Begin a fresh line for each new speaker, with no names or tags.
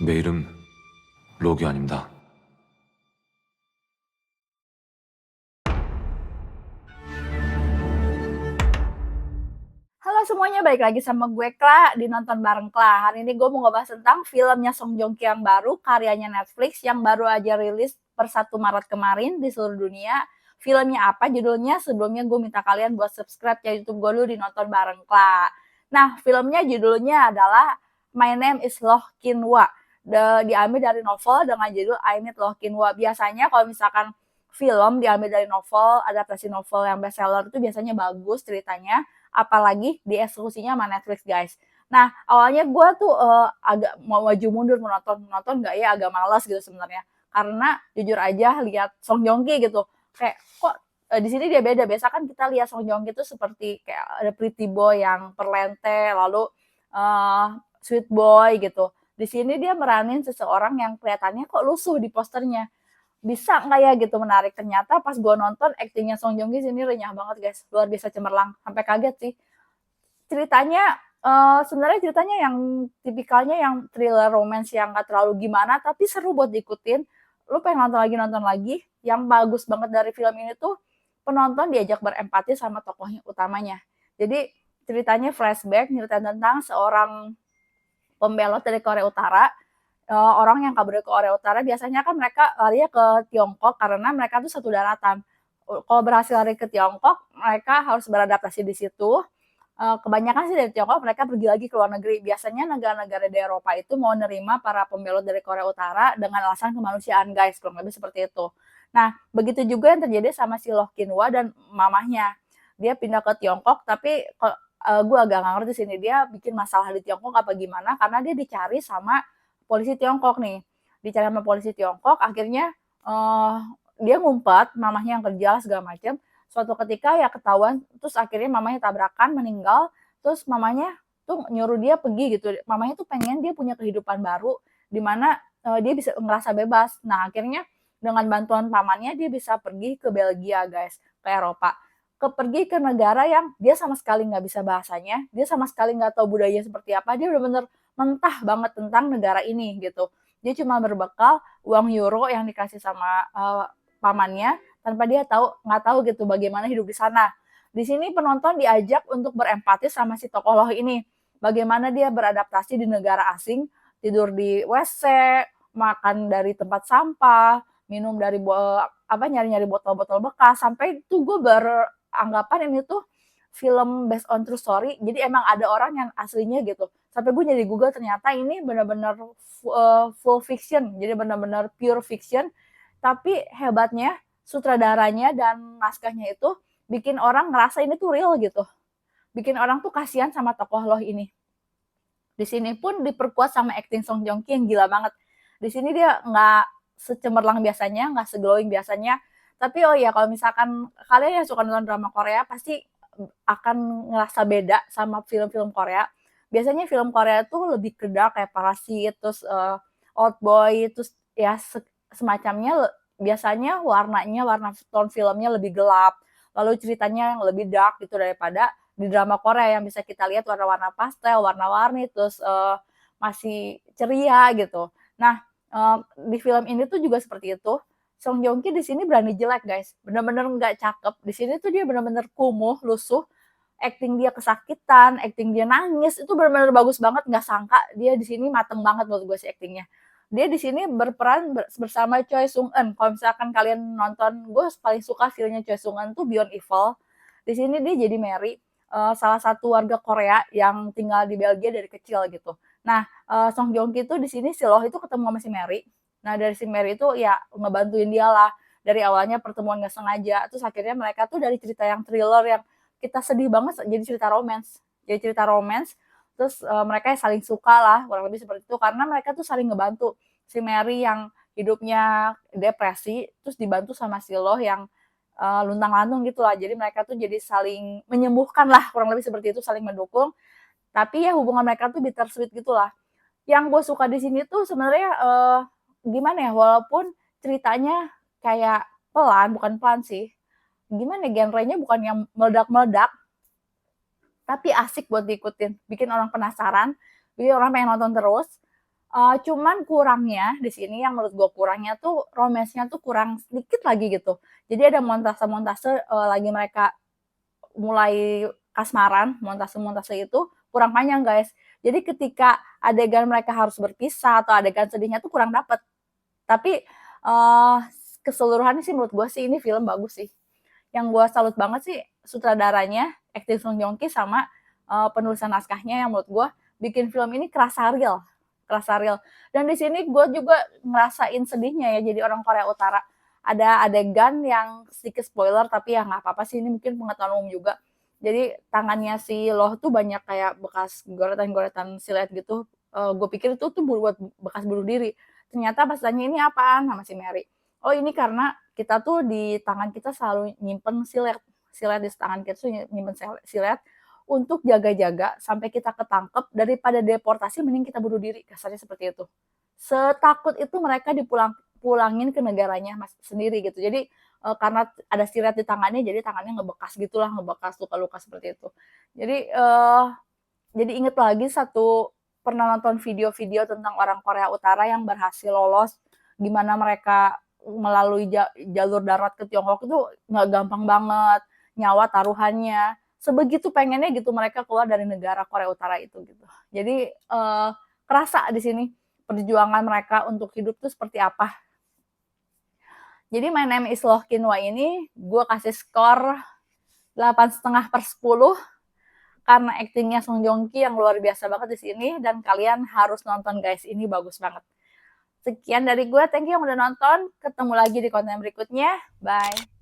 내 이름 로기 아닙니다.
Halo semuanya, balik lagi sama gue Kla di Nonton Bareng Kla. Hari ini gue mau ngebahas tentang filmnya Song Joong Ki yang baru, karyanya Netflix yang baru aja rilis per 1 Maret kemarin di seluruh dunia. Filmnya apa judulnya? Sebelumnya gue minta kalian buat subscribe ya YouTube gue dulu di Nonton Bareng Kla. Nah, filmnya judulnya adalah My Name is Loh Kin Hwa. Diambil dari novel dengan judul I Meet Loh Kin Hwa. Biasanya kalau misalkan film diambil dari novel, adaptasi novel yang bestseller itu biasanya bagus ceritanya, apalagi dieksekusinya sama Netflix guys. Nah awalnya gue tuh agak mau maju mundur menonton nggak ya, agak malas gitu sebenarnya, karena jujur aja lihat Song Joong Ki gitu kayak kok di sini dia beda. Biasa kan kita lihat Song Joong Ki itu seperti kayak ada pretty boy yang perlente, lalu sweet boy gitu. Di sini dia meranin seseorang yang kelihatannya kok lusuh di posternya, bisa nggak ya gitu menarik. Ternyata pas gue nonton aktingnya Song Joong Ki sini renyah banget guys, luar biasa cemerlang, sampai kaget sih. Ceritanya sebenarnya ceritanya yang tipikalnya yang thriller romance yang nggak terlalu gimana, tapi seru buat diikutin. Lu pengen nonton lagi. Yang bagus banget dari film ini tuh penonton diajak berempati sama tokohnya utamanya. Jadi ceritanya flashback, nyeritain tentang seorang pembelot dari Korea Utara. Orang yang kabur ke Korea Utara biasanya kan mereka larinya ke Tiongkok karena mereka tuh satu daratan. Kalau berhasil lari ke Tiongkok, mereka harus beradaptasi di situ. Kebanyakan sih dari Tiongkok mereka pergi lagi ke luar negeri. Biasanya negara-negara di Eropa itu mau nerima para pembelot dari Korea Utara dengan alasan kemanusiaan guys, kurang lebih seperti itu. Nah, begitu juga yang terjadi sama si Loh Kin Hwa dan mamahnya. Dia pindah ke Tiongkok, tapi gue agak nggak ngerti sini dia bikin masalah di Tiongkok apa gimana, karena dia dicari sama polisi Tiongkok nih. Dicari sama polisi Tiongkok, akhirnya dia ngumpet, mamahnya yang kerja segala macam. Suatu ketika ya ketahuan, terus akhirnya mamanya tabrakan, meninggal, terus mamanya tuh nyuruh dia pergi gitu. Mamanya tuh pengen dia punya kehidupan baru di mana dia bisa ngerasa bebas. Nah, akhirnya dengan bantuan pamannya dia bisa pergi ke Belgia, guys, ke Eropa. Pergi ke negara yang dia sama sekali nggak bisa bahasanya, dia sama sekali nggak tahu budaya seperti apa, dia benar-benar mentah banget tentang negara ini gitu. Dia cuma berbekal uang euro yang dikasih sama pamannya, tanpa dia nggak tahu gitu bagaimana hidup di sana. Di sini penonton diajak untuk berempati sama si tokoh loh ini. Bagaimana dia beradaptasi di negara asing, tidur di WC, makan dari tempat sampah, minum dari nyari-nyari botol-botol bekas, sampai itu gue beranggapan ini tuh film based on true story. Jadi emang ada orang yang aslinya gitu. Sampai gue nyari Google, ternyata ini benar-benar full fiction. Jadi benar-benar pure fiction. Tapi hebatnya sutradaranya dan naskahnya itu bikin orang ngerasa ini tuh real gitu. Bikin orang tuh kasihan sama tokoh loh ini. Di sini pun diperkuat sama acting Song Joong Ki yang gila banget. Di sini dia nggak secemerlang biasanya, nggak seglowing biasanya. Tapi oh ya, kalau misalkan kalian yang suka nonton drama Korea pasti akan ngerasa beda sama film-film Korea. Biasanya film Korea tuh lebih ke dark kayak Parasit, terus Old Boy, terus ya semacamnya. Biasanya warna tone filmnya lebih gelap, lalu ceritanya yang lebih dark gitu daripada di drama Korea yang bisa kita lihat warna-warna pastel, warna-warni, terus masih ceria gitu. Nah, di film ini tuh juga seperti itu. Song Joong Ki di sini berani jelek guys, bener-bener nggak cakep. Di sini tuh dia bener-bener kumuh, lusuh, acting dia kesakitan, acting dia nangis, itu bener-bener bagus banget. Nggak sangka dia di sini mateng banget menurut gue sih actingnya. Dia di sini berperan bersama Choi Sung Eun. Kalau misalkan kalian nonton, gue paling suka filmnya Choi Sung Eun tuh Beyond Evil. Di sini dia jadi Mary, salah satu warga Korea yang tinggal di Belgia dari kecil gitu. Nah, Song Joong Ki tuh di sini si Loh itu ketemu sama si Mary. Nah, dari si Mary itu ya ngebantuin dia lah. Dari awalnya pertemuan nggak sengaja, terus akhirnya mereka tuh dari cerita yang thriller yang kita sedih banget jadi cerita romance. Jadi cerita romance, terus mereka saling suka lah, kurang lebih seperti itu. Karena mereka tuh saling ngebantu. Si Mary yang hidupnya depresi, terus dibantu sama si Loh yang luntang-lantung gitu lah. Jadi mereka tuh jadi saling menyembuhkan lah, kurang lebih seperti itu, saling mendukung. Tapi ya hubungan mereka tuh bittersweet gitu lah. Yang gue suka di sini tuh sebenarnya gimana ya, walaupun ceritanya kayak pelan, bukan pelan sih. Gimana ya, genrenya bukan yang meledak-meledak, tapi asik buat diikutin. Bikin orang penasaran, bikin orang pengen nonton terus. Cuman kurangnya di sini yang menurut gue kurangnya tuh romance-nya tuh kurang sedikit lagi gitu. Jadi ada montase-montase, lagi mereka mulai kasmaran, montase-montase itu kurang panjang, guys. Jadi ketika adegan mereka harus berpisah atau adegan sedihnya tuh kurang dapet. Tapi, keseluruhannya sih menurut gue sih ini film bagus sih. Yang gue salut banget sih sutradaranya, akting Song Joong Ki sama, penulisan naskahnya yang menurut gue bikin film ini kerasa real, kerasa real. Dan di sini gue juga ngerasain sedihnya ya jadi orang Korea Utara. Ada adegan yang sedikit spoiler tapi ya nggak apa-apa sih ini mungkin pengetahuan umum juga. Jadi tangannya si Loh tuh banyak kayak bekas goretan-goretan silet gitu. Gue pikir itu tuh buat bekas bunuh diri. Ternyata pas tanya ini apaan sama si Mary. Oh ini karena kita tuh di tangan kita selalu nyimpen silet. Silet di tangan kita tuh nyimpen silet untuk jaga-jaga sampai kita ketangkep daripada deportasi mending kita bunuh diri kasarnya seperti itu. Setakut itu mereka pulangin ke negaranya sendiri gitu. Jadi karena ada silet di tangannya jadi tangannya ngebekas gitulah, ngebekas luka-luka seperti itu. Jadi inget lagi pernah nonton video-video tentang orang Korea Utara yang berhasil lolos, gimana mereka melalui jalur darat ke Tiongkok itu nggak gampang banget, nyawa taruhannya. Sebegitu pengennya gitu mereka keluar dari negara Korea Utara itu gitu. Jadi kerasa di sini perjuangan mereka untuk hidup tuh seperti apa. Jadi My Name is Loh Kinwa ini gue kasih skor 8,5/10 karena aktingnya Song Joong Ki yang luar biasa banget di sini dan kalian harus nonton guys, ini bagus banget. Sekian dari gue, thank you yang udah nonton. Ketemu lagi di konten berikutnya. Bye.